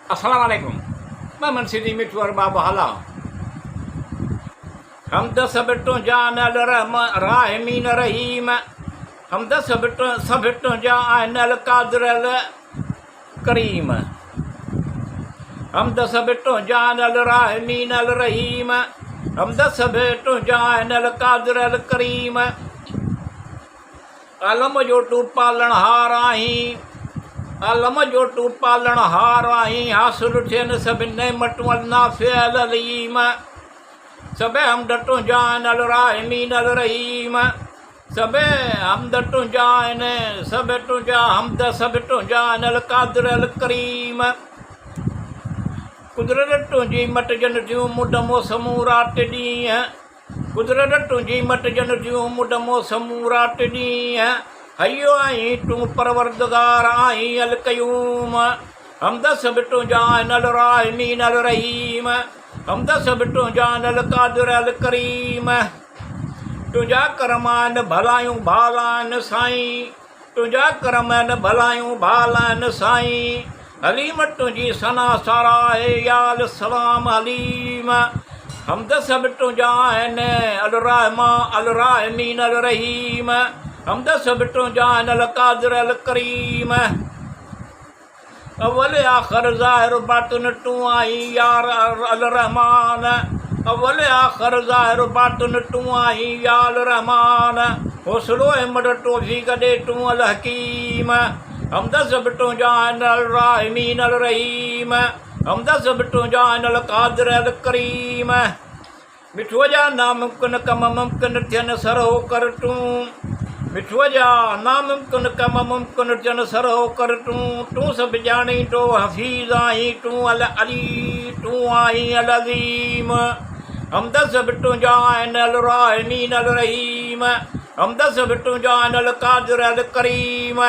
Assalamualaikum. Maman Sidi Mitwar Baba Hala. हम दस बिटो जान अल राहमीन रहीम हम दस बिटो जान अल कादर अल करीम हम दस बिटो जान अल राहमीन अल रहीम हम दस बिटो जान अल कादर अल करीम अलम जो तू पालन हार आही अलम जो तू पालन हार आही हासिल थियन सब नेमतूं अल नाफ़िअ अल अलीम सबे हमदतु जान अल राहिमीन अल रहीम सबे हमदतु जान सब तुझा हमद सब तुझान अल कादिर अल करीम कुदरत तुझी मट जन थियूं मुड मौसमूं रात ॾींहं कुदरत तुझी मट जन थियूं मुड मौसमूं रात ॾींहं हयो आई तूं परवरदिगार आई अल क़यूम हमद सब तुझान अल राहिमीन अल रहीम हमद सब तुझान अल कादिर अल करीम तुझा करमान भलायूं भालान साईं तुझा करमान भलायूं भालान साईं हलीम तुझी सना साराए याल सलाम हलीम हमद सब तुझान अल रहमा अल राहिमीन अल रहीम हमद सब तुझान अल कादिर अल करीम अव्वल आखिर ज़ाहिर बातिन तू आई यार अल रहमान अव्वल आखिर ज़ाहिर बातिन तू आई याल रहमान हौसलो हिम्मत तौफ़ीक़ ॾे तू अल हकीम हमद सब तुझान अल राहिमीन अल रहीम हमद सब तुझान अल कादिर अल करीम मिठो जा नामुमकिन कम मुमकिन थियनि सरो कर तूं मिठो जा नामुमकिन कम मुमकिन थियनि सरो कर तूं सभु ॼाणी तो हफ़ीज़ आहीं तूं अल अली तूं आहीं अल अज़ीम हमद सब तुझान अल राहिमीन अल रहीम हमद सब तुझान अल कादिर अल करीम